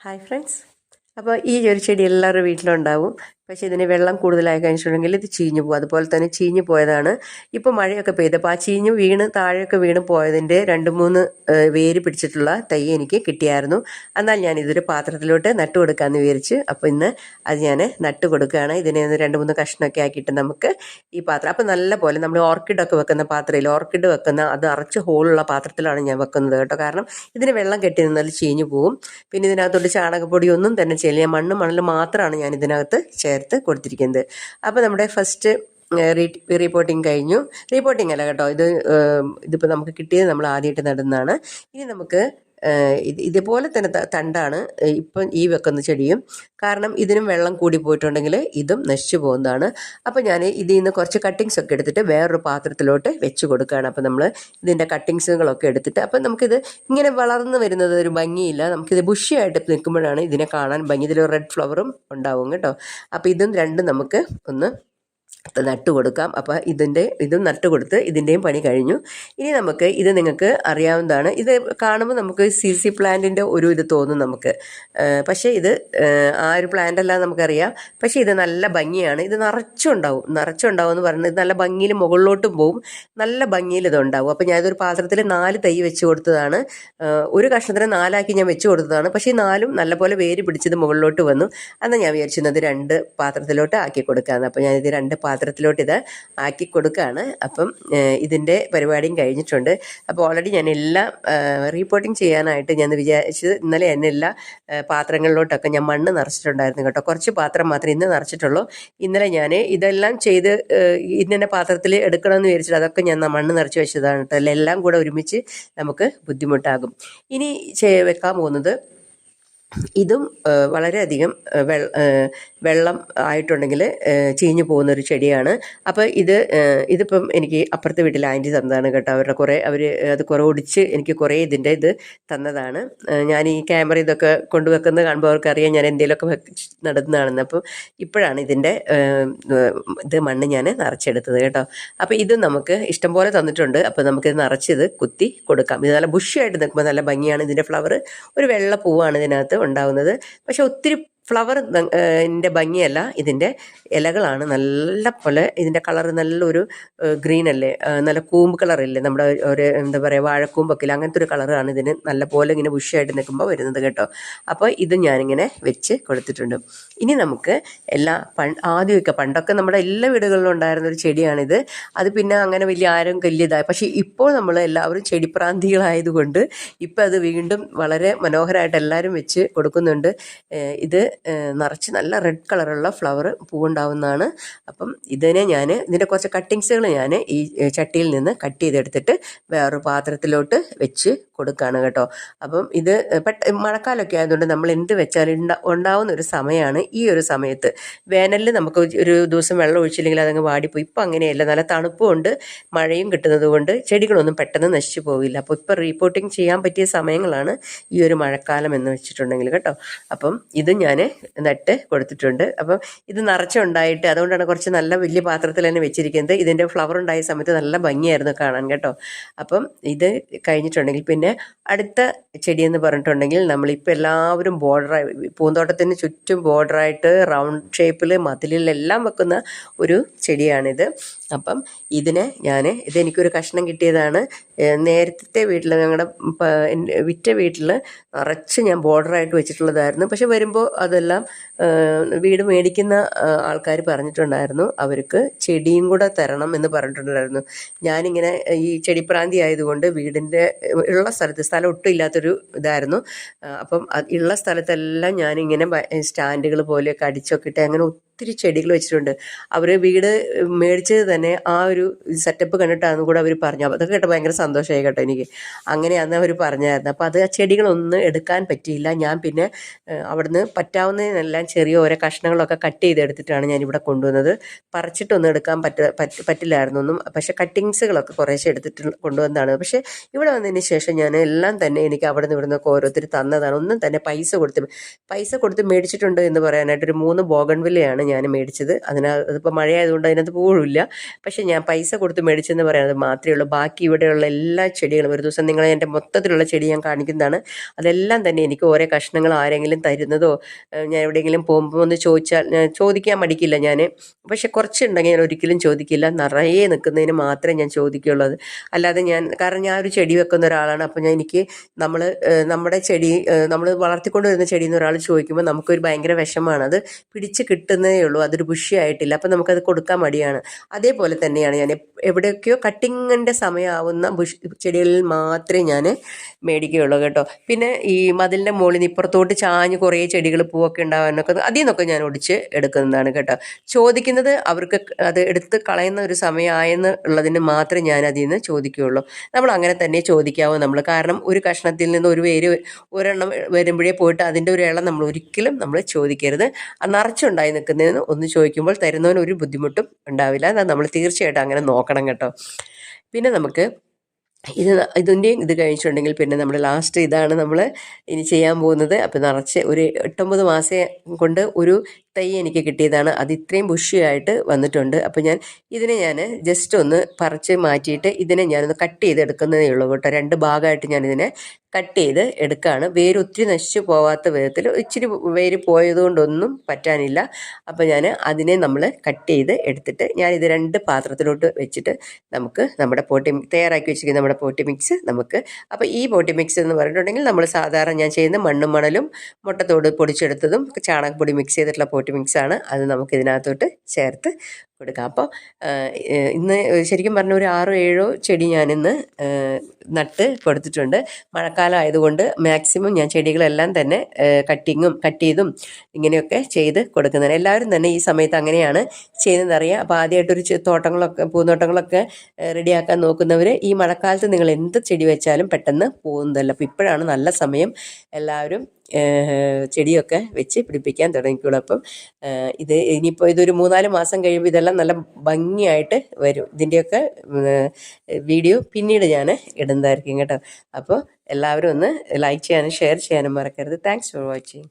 Hi friends. അപ്പോൾ ഈ ഒരു ചെടി എല്ലാവരുടെ വീട്ടിലുണ്ടാവും. പക്ഷേ ഇതിന് വെള്ളം കൂടുതലായി കഴിഞ്ഞിട്ടുണ്ടെങ്കിൽ ഇത് ചീഞ്ഞു പോകും. അതുപോലെ തന്നെ ചീഞ്ഞു പോയതാണ്. ഇപ്പോൾ മഴയൊക്കെ പെയ്തപ്പോൾ ആ ചീഞ്ഞു വീണ് താഴെയൊക്കെ വീണ് പോയതിൻ്റെ 2-3 വേര് പിടിച്ചിട്ടുള്ള തൈ എനിക്ക് കിട്ടിയായിരുന്നു. എന്നാൽ ഞാൻ ഇതൊരു പാത്രത്തിലോട്ട് നട്ടു കൊടുക്കാമെന്ന് വിചാരിച്ച് അപ്പോൾ ഇന്ന് അത് ഞാൻ നട്ടു കൊടുക്കുകയാണ്. ഇതിനെ 2-3 കഷ്ണമൊക്കെ ആക്കിയിട്ട് നമുക്ക് ഈ പാത്രം അപ്പോൾ നല്ല പോലെ നമ്മൾ ഓർക്കിഡൊക്കെ വെക്കുന്ന പാത്രത്തിൽ ഓർക്കിഡ് വെക്കുന്ന അത് അറച്ച് ഹോളുള്ള പാത്രത്തിലാണ് ഞാൻ വെക്കുന്നത് കേട്ടോ. കാരണം ഇതിന് വെള്ളം കെട്ടി നിന്നാൽ ചീഞ്ഞു പോകും. പിന്നെ ഇതിനകത്തോട്ട് ചാണകപ്പൊടി ഒന്നും തന്നെ ചെയ്യില്ല. മണ്ണും മണലും മാത്രമാണ് ഞാൻ ഇതിനകത്ത് ചേർത്ത് കൊടുത്തിരിക്കുന്നത്. അപ്പോൾ നമ്മുടെ ഫസ്റ്റ് റീപോർട്ടിങ് കഴിഞ്ഞു. റീപോർട്ടിങ് അല്ല കേട്ടോ, ഇതിപ്പോൾ നമുക്ക് കിട്ടിയത് നമ്മൾ ആദ്യമായിട്ട് നടുന്നതാണ്. ഇനി നമുക്ക് ഇതുപോലെ തന്നെ തണ്ടാണ് ഇപ്പം ഈ വെക്കുന്ന ചെടിയും. കാരണം ഇതിനും വെള്ളം കൂടി പോയിട്ടുണ്ടെങ്കിൽ ഇതും നശിച്ചു പോകുന്നതാണ്. അപ്പോൾ ഞാൻ ഇതിൽ നിന്ന് കുറച്ച് കട്ടിങ്സ് ഒക്കെ എടുത്തിട്ട് വേറൊരു പാത്രത്തിലോട്ട് വെച്ച് കൊടുക്കുകയാണ്. അപ്പോൾ നമ്മൾ ഇതിൻ്റെ കട്ടിങ്സുകളൊക്കെ എടുത്തിട്ട് അപ്പം നമുക്കിത് ഇങ്ങനെ വളർന്നു വരുന്നത് ഒരു ഭംഗിയില്ല. നമുക്കിത് ബുഷിയായിട്ട് നിൽക്കുമ്പോഴാണ് ഇതിനെ കാണാൻ ഭംഗി. ഇതിൽ റെഡ് ഫ്ലവറും ഉണ്ടാവും കേട്ടോ. അപ്പോൾ ഇതും രണ്ടും നമുക്ക് ഒന്ന് നട്ടു കൊടുക്കാം. അപ്പോൾ ഇതും നട്ടു കൊടുത്ത് ഇതിൻ്റെയും പണി കഴിഞ്ഞു. ഇനി നമുക്ക് ഇത് നിങ്ങൾക്ക് അറിയാവുന്നതാണ്. ഇത് കാണുമ്പോൾ നമുക്ക് CC പ്ലാന്റിൻ്റെ ഒരു ഇത് തോന്നും നമുക്ക്. പക്ഷേ ഇത് ആ ഒരു പ്ലാന്റ് അല്ല നമുക്കറിയാം. പക്ഷേ ഇത് നല്ല ഭംഗിയാണ്. ഇത് നിറച്ചുണ്ടാവും എന്ന് പറയുന്നത് ഇത് നല്ല ഭംഗിയിൽ മുകളിലോട്ടും പോവും. നല്ല ഭംഗിയിൽ ഇതുണ്ടാവും. അപ്പോൾ ഞാനിതൊരു പാത്രത്തിൽ 4 തൈ വെച്ച് കൊടുത്തതാണ്. ഒരു കഷ്ണത്തിന് 4 ഞാൻ വെച്ച് കൊടുത്തതാണ്. പക്ഷേ ഈ 4 നല്ലപോലെ വേര് പിടിച്ചത് മുകളിലോട്ട് വന്നു. എന്നാൽ ഞാൻ വിചാരിച്ചിരുന്നത് 2 പാത്രത്തിലോട്ട് ആക്കി കൊടുക്കാമെന്ന്. അപ്പോൾ ഞാനിത് 2 പാത്രത്തിലോട്ട് ഇത് ആക്കി കൊടുക്കുകയാണ്. അപ്പം ഇതിൻ്റെ പരിപാടിയും കഴിഞ്ഞിട്ടുണ്ട്. അപ്പോൾ ഓൾറെഡി ഞാൻ എല്ലാം റീപോർട്ടിങ് ചെയ്യാനായിട്ട് ഞാൻ വിചാരിച്ചത് ഇന്നലെ തന്നെ എല്ലാ പാത്രങ്ങളിലോട്ടൊക്കെ ഞാൻ മണ്ണ് നിറച്ചിട്ടുണ്ടായിരുന്നു കേട്ടോ. കുറച്ച് പാത്രം മാത്രമേ ഇന്ന് നിറച്ചിട്ടുള്ളൂ. ഇന്നലെ ഞാൻ ഇതെല്ലാം ചെയ്ത് ഇന്നെ പാത്രത്തിൽ എടുക്കണമെന്ന് വിചാരിച്ചിട്ട് അതൊക്കെ ഞാൻ മണ്ണ് നിറച്ച് വെച്ചതാണ് കേട്ടോ. എല്ലാം കൂടെ ഒരുമിച്ച് നമുക്ക് ബുദ്ധിമുട്ടാകും. ഇനി വെക്കാൻ പോകുന്നത് ഇതും വളരെയധികം വെള്ളം ആയിട്ടുണ്ടെങ്കിൽ ചീഞ്ഞു പോകുന്നൊരു ചെടിയാണ്. അപ്പോൾ ഇതിപ്പം എനിക്ക് അപ്പുറത്തെ വീട്ടിൽ ആൻറ്റി തന്നതാണ് കേട്ടോ. അവർ കുറേ ഒടിച്ച് എനിക്ക് കുറേ ഇതിൻ്റെ ഇത് തന്നതാണ്. ഞാൻ ഈ ക്യാമറ ഇതൊക്കെ കൊണ്ടുവെക്കുന്നത് കാണുമ്പോൾ അവർക്കറിയാം ഞാൻ എന്തെങ്കിലുമൊക്കെ നടുന്നതാണെന്ന്. അപ്പോൾ ഇപ്പോഴാണ് ഇതിൻ്റെ മണ്ണ് ഞാൻ നിറച്ചെടുത്തത് കേട്ടോ. അപ്പോൾ ഇതും നമുക്ക് ഇഷ്ടംപോലെ തന്നിട്ടുണ്ട്. അപ്പോൾ നമുക്കിത് നിറച്ചിത് കുത്തി കൊടുക്കാം. ഇത് നല്ല ബുഷിയായിട്ട് നിൽക്കുമ്പോൾ നല്ല ഭംഗിയാണ്. ഇതിൻ്റെ ഫ്ലവർ ഒരു വെള്ള പൂവാണ് ഇതിനകത്ത് ഉണ്ടാവുന്നത്. പക്ഷെ ഒത്തിരി ഫ്ലവറിൻ്റെ ഭംഗിയല്ല, ഇതിൻ്റെ ഇലകളാണ് നല്ല പോലെ. ഇതിൻ്റെ കളർ നല്ലൊരു ഗ്രീൻ അല്ലേ, നല്ല കൂമ്പ് കളറില്ലേ, നമ്മുടെ ഒരു എന്താ പറയുക വാഴക്കൂമ്പൊക്കെ അങ്ങനത്തെ ഒരു കളറാണ് ഇതിന് നല്ല പോലെ ഇങ്ങനെ ബുഷിയായിട്ട് നിൽക്കുമ്പോൾ വരുന്നത് കേട്ടോ. അപ്പോൾ ഇത് ഞാനിങ്ങനെ വെച്ച് കൊടുത്തിട്ടുണ്ട്. ഇനി നമുക്ക് ആദ്യമൊക്കെ പണ്ടൊക്കെ നമ്മുടെ എല്ലാ വീടുകളിലും ഉണ്ടായിരുന്നൊരു ചെടിയാണിത്. അത് പിന്നെ അങ്ങനെ വലിയ ആരും വലിയതായി. പക്ഷേ ഇപ്പോൾ നമ്മൾ എല്ലാവരും ചെടിപ്രാന്തികളായതുകൊണ്ട് ഇപ്പം അത് വീണ്ടും വളരെ മനോഹരമായിട്ട് എല്ലാവരും വെച്ച് കൊടുക്കുന്നുണ്ട്. ഇത് നിറച്ച് നല്ല റെഡ് കളറുള്ള ഫ്ലവർ പൂവുണ്ടാവുന്നതാണ്. അപ്പം ഇതിൻ്റെ കുറച്ച് കട്ടിങ്സുകൾ ഞാൻ ഈ ചട്ടിയിൽ നിന്ന് കട്ട് ചെയ്തെടുത്തിട്ട് വേറൊരു പാത്രത്തിലോട്ട് വെച്ച് കൊടുക്കുകയാണ് കേട്ടോ. അപ്പം ഇത് മഴക്കാലമൊക്കെ ആയതുകൊണ്ട് നമ്മൾ എന്ത് വെച്ചാലും ഉണ്ടാവുന്ന ഒരു സമയമാണ് ഈ ഒരു സമയത്ത്. വേനലിൽ നമുക്ക് ഒരു ദിവസം വെള്ളം ഒഴിച്ചില്ലെങ്കിൽ അതങ്ങ് വാടിപ്പോയി. ഇപ്പം അങ്ങനെയല്ല, നല്ല തണുപ്പുമുണ്ട്, മഴയും കിട്ടുന്നത് കൊണ്ട് ചെടികളൊന്നും പെട്ടെന്ന് നശിച്ചു പോവില്ല. അപ്പോൾ ഇപ്പോൾ റീപോർട്ടിങ് ചെയ്യാൻ പറ്റിയ സമയങ്ങളാണ് ഈ ഒരു മഴക്കാലം എന്ന് വെച്ചിട്ടുണ്ടെങ്കിൽ കേട്ടോ. അപ്പം ഇത് ഞാൻ നട്ട് കൊടുത്തിട്ടുണ്ട്. അപ്പം ഇത് നിറച്ചുണ്ടായിട്ട് അതുകൊണ്ടാണ് കുറച്ച് നല്ല വലിയ പാത്രത്തിൽ തന്നെ വെച്ചിരിക്കുന്നത്. ഇതിൻ്റെ ഫ്ലവർ ഉണ്ടായ സമയത്ത് നല്ല ഭംഗിയായിരുന്നു കാണാൻ കേട്ടോ. അപ്പം ഇത് കഴിഞ്ഞിട്ടുണ്ടെങ്കിൽ പിന്നെ അടുത്ത ചെടിയെന്ന് പറഞ്ഞിട്ടുണ്ടെങ്കിൽ നമ്മളിപ്പോൾ എല്ലാവരും പൂന്തോട്ടത്തിന് ചുറ്റും ബോർഡറായിട്ട് റൗണ്ട് ഷേപ്പിൽ മതിലിലെല്ലാം വെക്കുന്ന ഒരു ചെടിയാണിത്. അപ്പം ഇതെനിക്കൊരു കഷ്ണം കിട്ടിയതാണ്. നേരത്തെ വീട്ടിൽ ഞങ്ങളുടെ വിറ്റ വീട്ടിൽ നിറച്ച് ഞാൻ ബോർഡറായിട്ട് വെച്ചിട്ടുള്ളതായിരുന്നു. പക്ഷെ വരുമ്പോൾ അതെല്ലാം വീട് മേടിക്കുന്ന ആൾക്കാർ പറഞ്ഞിട്ടുണ്ടായിരുന്നു അവർക്ക് ചെടിയും കൂടെ തരണം എന്ന് പറഞ്ഞിട്ടുണ്ടായിരുന്നു. ഞാനിങ്ങനെ ഈ ചെടിപ്രാന്തി ആയതുകൊണ്ട് വീടിൻ്റെ ഉള്ള സ്ഥലം ഒട്ടും ഇല്ലാത്തൊരു ഇതായിരുന്നു. അപ്പം ഉള്ള സ്ഥലത്തെല്ലാം ഞാനിങ്ങനെ സ്റ്റാൻഡുകൾ പോലെയൊക്കെ അടിച്ചൊക്കെ ഇട്ട് അങ്ങനെ ഒത്തിരി ചെടികൾ വെച്ചിട്ടുണ്ട്. അവർ വീട് മേടിച്ചത് തന്നെ ആ ഒരു സെറ്റപ്പ് കണ്ടിട്ടാണെന്ന് കൂടെ അവർ പറഞ്ഞു. അതൊക്കെ കേട്ടോ ഭയങ്കര സന്തോഷമായി കേട്ടോ എനിക്ക്. അങ്ങനെയാണെന്ന് അവർ പറഞ്ഞായിരുന്നു. അപ്പോൾ ആ ചെടികളൊന്നും എടുക്കാൻ പറ്റിയില്ല. ഞാൻ പിന്നെ അവിടുന്ന് പറ്റാവുന്നതിനെല്ലാം ചെറിയ ഓരോ കഷ്ണങ്ങളൊക്കെ കട്ട് ചെയ്തെടുത്തിട്ടാണ് ഞാനിവിടെ കൊണ്ടുവന്നത്. പറിച്ചിട്ടൊന്നും എടുക്കാൻ പറ്റില്ലായിരുന്നു ഒന്നും. പക്ഷേ കട്ടിങ്സുകളൊക്കെ കുറേശ്ശെ എടുത്തിട്ട് കൊണ്ടുവന്നതാണ്. പക്ഷേ ഇവിടെ വന്നതിന് ശേഷം ഞാൻ എല്ലാം തന്നെ എനിക്ക് അവിടെ നിന്ന് ഇവിടുന്നൊക്കെ ഓരോരുത്തർ തന്നതാണ്. ഒന്നും തന്നെ പൈസ കൊടുത്ത് മേടിച്ചിട്ടുണ്ട് എന്ന് പറയാനായിട്ട് ഒരു 3 ബോഗൺവില്ലയാണ് ഞാൻ മേടിച്ചത്. അതിപ്പോൾ മഴയായതുകൊണ്ട് അതിനകത്ത് പൂവില്ല. പക്ഷേ ഞാൻ പൈസ കൊടുത്ത് മേടിച്ചെന്ന് പറയുന്നത് മാത്രമേ ഉള്ളൂ. ബാക്കി ഇവിടെയുള്ള എല്ലാ ചെടികളും ഒരു ദിവസം നിങ്ങളെ എൻ്റെ മൊത്തത്തിലുള്ള ചെടി ഞാൻ കാണിക്കുന്നതാണ്. അതെല്ലാം തന്നെ എനിക്ക് ഓരോ കഷ്ണങ്ങൾ ആരെങ്കിലും തരുന്നതോ ഞാൻ എവിടെയെങ്കിലും പോകുമ്പോൾ ഒന്ന് ചോദിച്ചാൽ ചോദിക്കാൻ മടിക്കില്ല ഞാൻ. പക്ഷെ കുറച്ചുണ്ടെങ്കിൽ ഞാൻ ഒരിക്കലും ചോദിക്കില്ല. നിറയെ നിൽക്കുന്നതിന് മാത്രമേ ഞാൻ ചോദിക്കുള്ളൂ. അല്ലാതെ കാരണം ഞാൻ ഒരു ചെടി വെക്കുന്ന ഒരാളാണ്. അപ്പോൾ എനിക്ക് നമ്മുടെ ചെടി നമ്മൾ വളർത്തിക്കൊണ്ട് വരുന്ന ചെടി എന്ന് ഒരാൾ ചോദിക്കുമ്പോൾ നമുക്കൊരു ഭയങ്കര വിഷമമാണ്. അത് പിടിച്ച് കിട്ടുന്നതേ ഉള്ളൂ, അതൊരു ബുഷിയായിട്ടില്ല. അപ്പം നമുക്കത് കൊടുക്കാൻ മടിയാണ്. അതേപോലെ തന്നെയാണ് ഞാൻ എവിടെയൊക്കെയോ കട്ടിങ്ങിൻ്റെ സമയമാവുന്ന ചെടികളിൽ മാത്രമേ ഞാൻ മേടിക്കുകയുള്ളൂ കേട്ടോ. പിന്നെ ഈ മതിലിൻ്റെ മുകളിൽ നിന്ന് ഇപ്പുറത്തോട്ട് ചാഞ്ഞ് കുറേ ചെടികൾ പൂവൊക്കെ ഉണ്ടാകാനൊക്കെ അതിൽ നിന്നൊക്കെ ഞാൻ ഒടിച്ച് എടുക്കുന്നതാണ് കേട്ടോ. ചോദിക്കുന്നത് അവർക്ക് അത് എടുത്ത് കളയുന്ന ഒരു സമയമായെന്ന് ഉള്ളതിന് മാത്രമേ ഞാൻ അതിൽ നിന്ന് ചോദിക്കുകയുള്ളൂ. നമ്മൾ അങ്ങനെ തന്നെ ചോദിക്കാവൂ കാരണം ഒരു കഷ്ണത്തിൽ നിന്ന് ഒരെണ്ണം വരുമ്പോഴേ പോയിട്ട് അതിൻ്റെ ഒരു ഇളം നമ്മൾ ചോദിക്കരുത്. നിറച്ചുണ്ടായി നിൽക്കുന്നതിന് ഒന്ന് ചോദിക്കുമ്പോൾ തരുന്നതിന് ഒരു ബുദ്ധിമുട്ടും ഉണ്ടാവില്ല. എന്നാൽ നമ്മൾ തീർച്ചയായിട്ടും അങ്ങനെ നോക്കണം കേട്ടോ. പിന്നെ നമുക്ക് ഇതിൻ്റെയും ഇത് കഴിച്ചിട്ടുണ്ടെങ്കിൽ പിന്നെ നമ്മൾ ലാസ്റ്റ് ഇതാണ് നമ്മൾ ഇനി ചെയ്യാൻ പോകുന്നത്. അപ്പോൾ നിറച്ച് ഒരു 8-9 മാസം കൊണ്ട് ഒരു തൈ എനിക്ക് കിട്ടിയതാണ്. അത് ഇത്രയും ബുഷിയായിട്ട് വന്നിട്ടുണ്ട്. അപ്പോൾ ഞാൻ ജസ്റ്റ് ഒന്ന് പറിച്ച് മാറ്റിയിട്ട് ഇതിനെ ഞാനൊന്ന് കട്ട് ചെയ്ത് എടുക്കുന്നതേ ഉള്ളൂ കേട്ടോ. 2 ഭാഗമായിട്ട് ഞാനിതിനെ കട്ട് ചെയ്ത് എടുക്കുകയാണ്. വേര് ഒത്തിരി നശിച്ചു പോവാത്ത വിധത്തിൽ, ഇച്ചിരി വേര് പോയതുകൊണ്ടൊന്നും പറ്റാനില്ല. അപ്പോൾ നമ്മൾ കട്ട് ചെയ്ത് എടുത്തിട്ട് ഞാനിത് 2 പാത്രത്തിലോട്ട് വെച്ചിട്ട് നമുക്ക് നമ്മുടെ തയ്യാറാക്കി വെച്ചിരിക്കുന്ന നമ്മുടെ പോട്ടി മിക്സ് അപ്പോൾ ഈ പോട്ടി മിക്സ് എന്ന് പറഞ്ഞിട്ടുണ്ടെങ്കിൽ നമ്മൾ സാധാരണ ഞാൻ ചെയ്യുന്ന മണ്ണും മണലും മുട്ടത്തോട് പൊടിച്ചെടുത്തതും ചാണകപ്പൊടി മിക്സ് ചെയ്തിട്ടുള്ള പോട്ടി മിക്സാണ്. അത് നമുക്ക് ഇതിനകത്തോട്ട് ചേർത്ത് കൊടുക്കാം. അപ്പോൾ ഇന്ന് ശരിക്കും പറഞ്ഞ ഒരു 6-7 ചെടി ഞാനിന്ന് നട്ട് കൊടുത്തിട്ടുണ്ട്. മഴക്കാലം ആയതുകൊണ്ട് മാക്സിമം ഞാൻ ചെടികളെല്ലാം തന്നെ കട്ട് ചെയ്തും ഇങ്ങനെയൊക്കെ ചെയ്ത് കൊടുക്കുന്നതാണ്. എല്ലാവരും തന്നെ ഈ സമയത്ത് അങ്ങനെയാണ് ചെയ്യുന്നതെന്നറിയാം. അപ്പോൾ ആദ്യമായിട്ടൊരു പൂന്തോട്ടങ്ങളൊക്കെ റെഡിയാക്കാൻ നോക്കുന്നവർ ഈ മഴക്കാലത്ത് നിങ്ങൾ എന്ത് ചെടി വെച്ചാലും പെട്ടെന്ന് പോകുന്നതല്ല. അപ്പോൾ ഇപ്പോഴാണ് നല്ല സമയം. എല്ലാവരും ചെടിയൊക്കെ വെച്ച് പിടിപ്പിക്കാൻ തുടങ്ങിക്കോളൂ. അപ്പം ഇനിയിപ്പോൾ ഇതൊരു 3-4 മാസം കഴിയുമ്പോൾ ഇതെല്ലാം നല്ല ഭംഗിയായിട്ട് വരും. ഇതിൻ്റെയൊക്കെ വീഡിയോ പിന്നീട് ഞാൻ ഇടുന്നതായിരിക്കും കേട്ടോ. അപ്പോൾ എല്ലാവരും ഒന്ന് ലൈക്ക് ചെയ്യാനും ഷെയർ ചെയ്യാനും മറക്കരുത്. Thanks for watching.